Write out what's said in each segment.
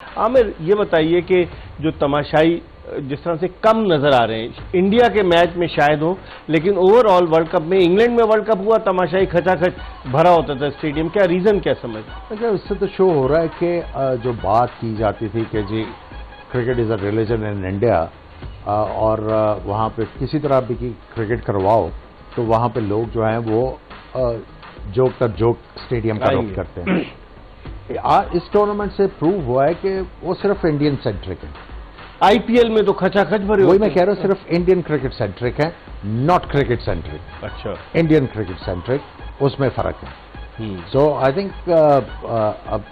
आमिर, ये बताइए कि जो तमाशाई जिस तरह से कम नजर आ रहे हैं, इंडिया के मैच में शायद हो, लेकिन ओवरऑल वर्ल्ड कप में, इंग्लैंड में वर्ल्ड कप हुआ, तमाशाई खचाखच भरा होता था स्टेडियम, क्या रीजन, क्या समझ? अच्छा, इससे तो शो हो रहा है कि जो बात की जाती थी कि जी cricket is a religion in India, और वहाँ पे किसी तरह भी की क्रिकेट करवाओ तो वहाँ पे लोग जो हैं वो जोक तर जोक स्टेडियम का रुख करते हैं। इस टूर्नामेंट से प्रूव हुआ है कि वो सिर्फ इंडियन सेंट्रिक है। आईपीएल में तो खचाखच भरे, वही मैं कह रहा हूँ, सिर्फ इंडियन क्रिकेट सेंट्रिक है, नॉट क्रिकेट सेंट्रिक। अच्छा, इंडियन क्रिकेट सेंट्रिक, उसमें फर्क है। सो आई थिंक अब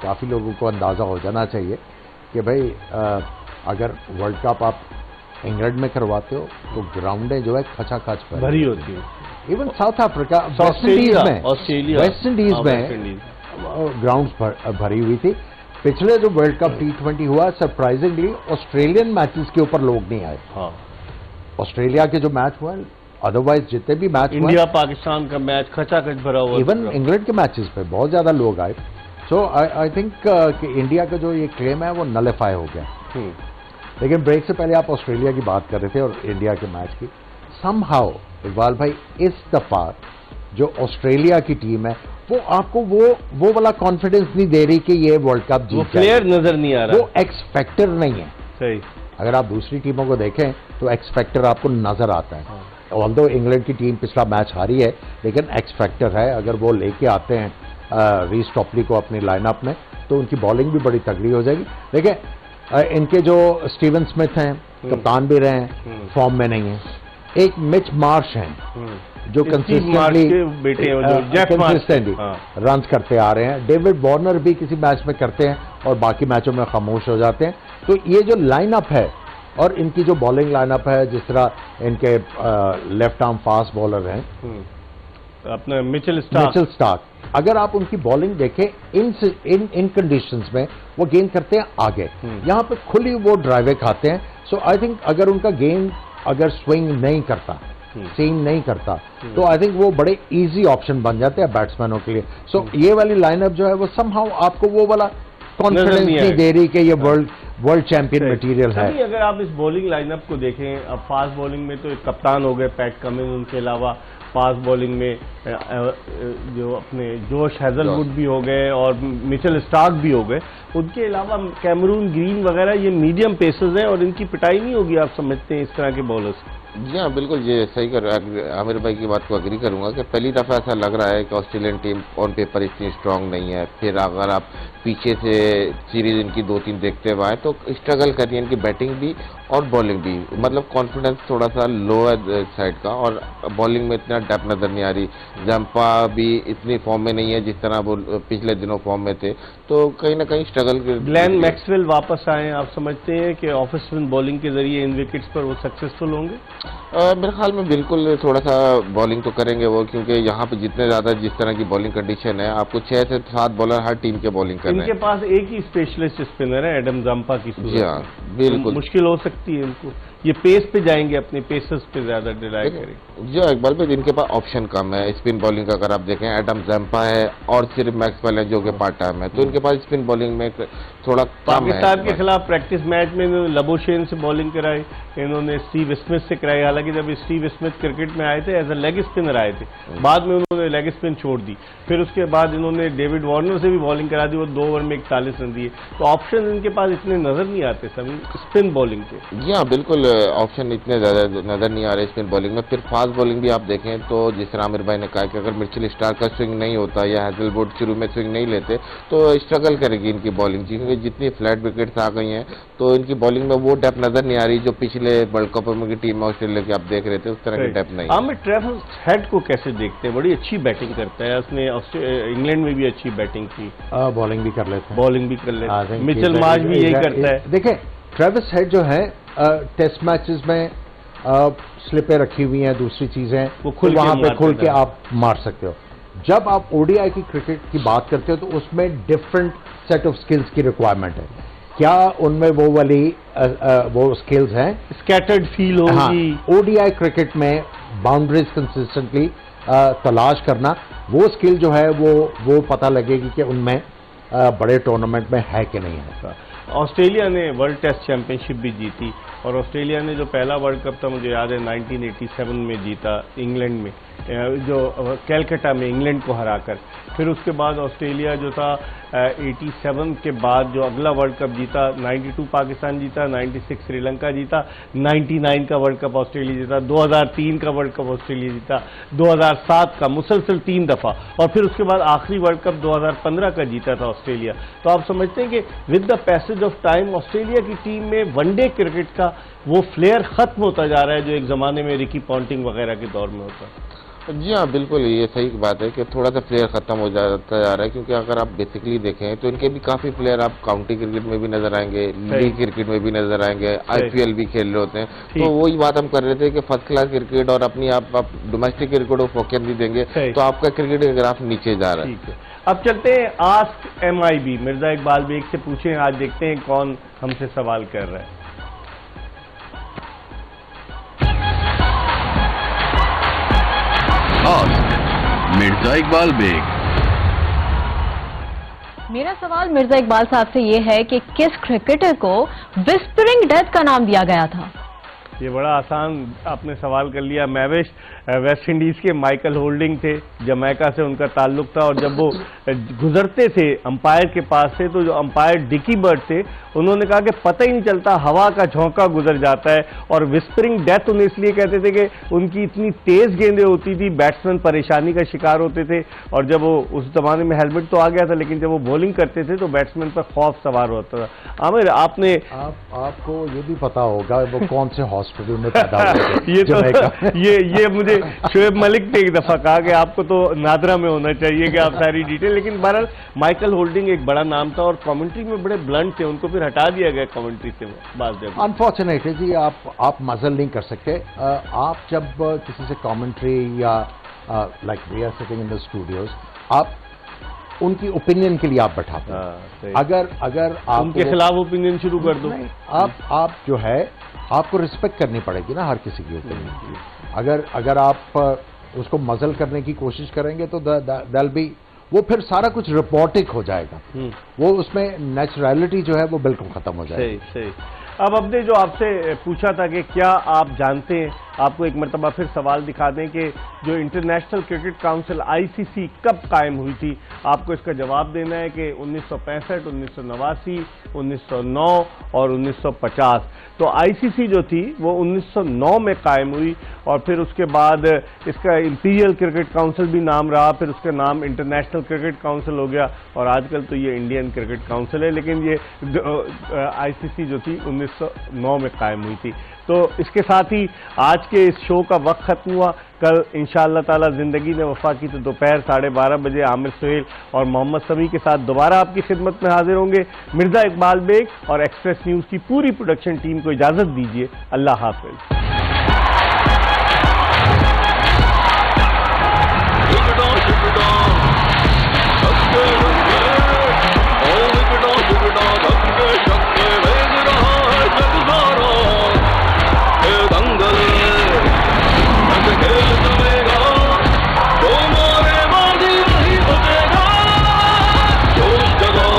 काफी लोगों को अंदाजा हो जाना चाहिए कि भाई अगर वर्ल्ड कप आप इंग्लैंड में करवाते हो तो ग्राउंडें जो है खचाखच भरी होती है। Even south Africa, West Indies में, ऑस्ट्रेलिया, वेस्ट इंडीज में ग्राउंड्स भरी हुई थी। पिछले जो वर्ल्ड कप T20 हुआ, सरप्राइजिंगली ऑस्ट्रेलियन मैचेस के ऊपर लोग नहीं आए। हाँ, ऑस्ट्रेलिया के जो मैच हुए, अदरवाइज जितने भी मैच, इंडिया पाकिस्तान का मैच खचाखच भरा हुआ, इवन इंग्लैंड के मैचेस पे बहुत ज्यादा लोग आए। सो आई थिंक कि इंडिया का जो ये क्लेम है वो नलिफाई हो गया। लेकिन ब्रेक से पहले आप ऑस्ट्रेलिया की बात कर रहे थे और इंडिया के मैच की। समहाउ इकबाल भाई, इस दफा जो ऑस्ट्रेलिया की टीम है वो आपको वो वाला कॉन्फिडेंस नहीं दे रही कि ये वर्ल्ड कप जीत, वो प्लेयर नजर नहीं आ रहा, वो एक्स फैक्टर नहीं है। सही, अगर आप दूसरी टीमों को देखें तो एक्स फैक्टर आपको नजर आता है। ऑल्दो इंग्लैंड की टीम पिछला मैच हारी है, लेकिन एक्स फैक्टर है। अगर वो लेके आते हैं रीस टॉपली को अपनी लाइनअप में तो उनकी बॉलिंग भी बड़ी तगड़ी हो जाएगी। देखिए इनके जो स्टीवन स्मिथ हैं, कप्तान भी रहे हैं, फॉर्म में नहीं है। एक मिच मार्श हैं जो कंसिस्टेंटली रन करते आ रहे हैं। डेविड वार्नर भी किसी मैच में करते हैं और बाकी मैचों में खामोश हो जाते हैं। तो ये जो लाइनअप है और इनकी जो बॉलिंग लाइनअप है, जिस तरह इनके लेफ्ट आर्म फास्ट बॉलर हैं अपना मिचेल स्टार्क, अगर आप उनकी बॉलिंग देखें इन कंडीशंस में वो गेंद करते हैं आगे, यहाँ पे खुली वो ड्राइवे खाते हैं। सो आई थिंक अगर उनका गेंद अगर स्विंग नहीं करता, सीम नहीं करता, तो आई थिंक वो बड़े इजी ऑप्शन बन जाते हैं बैट्समैनों के लिए। सो ये वाली लाइनअप जो है वो समहाउ आपको वो वाला कॉन्फिडेंस नहीं दे रही कि ये वर्ल्ड चैंपियन मटेरियल है। अगर आप इस बॉलिंग लाइनअप को देखें, अब फास्ट बॉलिंग में तो एक कप्तान हो गए पैट कमिंस, उनके अलावा फास्ट बॉलिंग में जो अपने जोश हैजलवुड भी हो गए और मिचेल स्टार्क भी हो गए। उनके अलावा कैमरून ग्रीन वगैरह ये मीडियम पेसर्स हैं और इनकी पिटाई नहीं होगी, आप समझते हैं, इस तरह के बॉलर्स? जी हाँ, बिल्कुल, ये सही कर आमिर भाई की बात को एग्री करूंगा कि पहली दफ़ा ऐसा लग रहा है कि ऑस्ट्रेलियन टीम ऑन पेपर इतनी स्ट्रांग नहीं है। फिर अगर आप पीछे से सीरीज इनकी 2-3 देखते हुए तो स्ट्रगल कर रही है इनकी बैटिंग भी और बॉलिंग भी, मतलब कॉन्फिडेंस थोड़ा सा लो है साइड का, और बॉलिंग में इतना डेप्थ नजर नहीं आ रही। जंपा भी इतनी फॉर्म में नहीं है जिस तरह वो पिछले दिनों फॉर्म में थे, तो कहीं ना कहीं स्ट्रगल। ग्लेन मैक्सवेल वापस आए, आप समझते हैं कि ऑफ स्पिन बॉलिंग के जरिए इन विकेट्स पर वो सक्सेसफुल होंगे? मेरे ख्याल में बिल्कुल थोड़ा सा बॉलिंग तो करेंगे वो, क्योंकि यहाँ पे जितने ज्यादा जिस तरह की बॉलिंग कंडीशन है, आपको 6 से 7 बॉलर हर टीम के बॉलिंग कर रहे हैं। इनके पास एक ही स्पेशलिस्ट स्पिनर है, एडम जंपा की सूरत। जी हाँ, बिल्कुल मुश्किल हो सकती है इनको, ये पेस पे जाएंगे, अपने पेसर्स पे ज्यादा डिलाई करेंगे। जो इकबाल भाई, इनके पास ऑप्शन कम है स्पिन बॉलिंग का। अगर आप देखें, एडम जंपा है और सिर्फ मैक्सवेल है जो कि पार्ट टाइम है, तो इनके पास स्पिन बॉलिंग में थोड़ा कम है। पाकिस्तान के खिलाफ प्रैक्टिस मैच में इन्होंने लबोशेन से बॉलिंग कराई, इन्होंने स्टीव स्मिथ से कराई। हालांकि जब स्टीव स्मिथ क्रिकेट में आए थे एज अ लेग स्पिनर आए थे, बाद में उन्होंने लेग स्पिन छोड़ दी। फिर उसके बाद इन्होंने डेविड वार्नर से भी बॉलिंग करा दी, वो 2 ओवर में 41 रन दिए। तो ऑप्शन इनके पास इतने नजर नहीं आते सभी स्पिन बॉलिंग के। जी हाँ, बिल्कुल, ऑप्शन इतने ज्यादा नजर नहीं आ रहे स्पिन बॉलिंग में। फिर फास्ट बॉलिंग भी आप देखें तो जिस तरह आमिर भाई ने कहा कि अगर मिचेल स्टार्क का स्विंग नहीं होता या हैजलवुड शुरू में स्विंग नहीं लेते तो स्ट्रगल करेगी इनकी बॉलिंग, क्योंकि जितनी फ्लैट विकेट्स आ गई हैं तो इनकी बॉलिंग में वो डेप्थ नजर नहीं आ रही जो पिछले वर्ल्ड कप में की टीम ऑस्ट्रेलिया की आप देख रहे थे, उस तरह की डेप्थ नहीं। आमिर, ट्रेविस हेड को कैसे देखते हैं? बड़ी अच्छी बैटिंग करता है, उसने इंग्लैंड में भी अच्छी बैटिंग की, बॉलिंग भी कर लेते हैं, बॉलिंग भी कर लेते हैं। मिचेल मार्श भी यही करता है। देखिए, ट्रेविस हेड जो है टेस्ट मैचेस में स्लिपें रखी हुई हैं, दूसरी चीजें वो वहां पे खुल के आप मार सकते हो। जब आप ओडीआई की क्रिकेट की बात करते हो तो उसमें डिफरेंट सेट ऑफ स्किल्स की रिक्वायरमेंट है। क्या उनमें वो वाली वो स्किल्स हैं? स्कैटर्ड फील होगी। ओडीआई क्रिकेट में बाउंड्रीज कंसिस्टेंटली तलाश करना, वो स्किल जो है वो पता लगेगी कि उनमें बड़े टूर्नामेंट में है कि नहीं है। ऑस्ट्रेलिया ने वर्ल्ड टेस्ट चैंपियनशिप भी जीती और ऑस्ट्रेलिया ने जो पहला वर्ल्ड कप था मुझे याद है 1987 में जीता इंग्लैंड में, जो कैलकाटा में इंग्लैंड को हराकर। फिर उसके बाद ऑस्ट्रेलिया जो था 87 के बाद जो अगला वर्ल्ड कप जीता, 92 पाकिस्तान जीता, 96 श्रीलंका जीता, 99 का वर्ल्ड कप ऑस्ट्रेलिया जीता, 2003 का वर्ल्ड कप ऑस्ट्रेलिया जीता, 2007 का मुसलसल 3 दफा, और फिर उसके बाद आखिरी वर्ल्ड कप 2015 का जीता था ऑस्ट्रेलिया। तो आप समझते हैं कि with the passage of time Australia की टीम में वनडे क्रिकेट का वो फ्लेयर खत्म होता जा रहा है जो एक जमाने में रिकी पॉन्टिंग वगैरह के दौर में होता। जी हाँ, बिल्कुल ये सही बात है कि थोड़ा सा प्लेयर खत्म हो जाता जा रहा है, क्योंकि अगर आप बेसिकली देखें तो इनके भी काफी प्लेयर आप काउंटी क्रिकेट में भी नजर आएंगे, लीग क्रिकेट में भी नजर आएंगे, आईपीएल भी खेल रहे होते हैं। तो वही बात हम कर रहे थे कि फर्स्ट क्लास क्रिकेट और अपनी आप डोमेस्टिक क्रिकेट को फोकस भी देंगे तो आपका क्रिकेट का ग्राफ नीचे जा रहा है। अब चलते हैं आस्क MIB, मिर्जा इकबाल बेग से पूछें, आज देखते हैं कौन हमसे सवाल कर रहा है। मिर्जा इकबाल बेग। मेरा सवाल मिर्जा इकबाल साहब से ये है कि किस क्रिकेटर को विस्परिंग डेथ का नाम दिया गया था? ये बड़ा आसान आपने सवाल कर लिया। मैविश वेस्ट इंडीज के माइकल होल्डिंग थे, जमैका से उनका ताल्लुक था, और जब वो गुजरते थे अंपायर के पास से तो जो अंपायर डिकी बर्ड थे उन्होंने कहा कि पता ही नहीं चलता, हवा का झोंका गुजर जाता है। और विस्परिंग डेथ उन्हें इसलिए कहते थे कि उनकी इतनी तेज गेंदें होती थी, बैट्समैन परेशानी का शिकार होते थे, और जब वो उस जमाने में हेलमेट तो आ गया था लेकिन जब वो बॉलिंग करते थे तो बैट्समैन पर खौफ सवार होता था। आमिर, आपने आपको ये भी पता होगा वो कौन से हॉस्पिटल में पैदा हुए ये तो ये मुझे शोएब मलिक ने एक दफा कहा कि आपको तो नादरा में होना चाहिए कि आप सारी डिटेल, लेकिन बहरहाल माइकल होल्डिंग एक बड़ा नाम था और कमेंट्री में बड़े ब्लंट थे, उनको फिर हटा दिया गया कमेंट्री से बाद में। अनफॉर्चुनेटली जी, आप मजल नहीं कर सकते। आप जब किसी से कमेंट्री या like we are sitting in the studios, आप उनकी ओपिनियन के लिए आप बैठाते हैं। अगर आप उनके खिलाफ ओपिनियन शुरू कर दो, आप जो है आपको रिस्पेक्ट करनी पड़ेगी ना हर किसी की ओपिनियन। अगर आप उसको मजल करने की कोशिश करेंगे तो दैल बी, वो फिर सारा कुछ रिपोर्टिक हो जाएगा, वो उसमें नेचुरलिटी जो है वो बिल्कुल खत्म हो जाएगी। सही। अब हमने जो आपसे पूछा था कि क्या आप जानते हैं, आपको एक मरतबा फिर सवाल दिखा दें कि जो इंटरनेशनल क्रिकेट काउंसिल ICC कब कायम हुई थी। आपको इसका जवाब देना है कि 1965, 1989, 1909 और 1950। तो ICC जो थी वो 1909 में कायम हुई और फिर उसके बाद इसका इंपीरियल क्रिकेट काउंसिल भी नाम रहा, फिर उसका नाम इंटरनेशनल क्रिकेट काउंसिल हो गया और आजकल तो ये इंडियन क्रिकेट काउंसिल है, लेकिन ये ICC जो थी 1909 में कायम हुई थी। तो इसके साथ ही आज के इस शो का वक्त खत्म हुआ। कल इंशाअल्लाह ताला जिंदगी ने वफा की तो दोपहर 12:30 बजे आमिर सुहेल और मोहम्मद समी के साथ दोबारा आपकी खिदमत में हाजिर होंगे। मिर्जा इकबाल बेग और एक्सप्रेस न्यूज की पूरी प्रोडक्शन टीम को इजाजत दीजिए। अल्लाह हाफिज।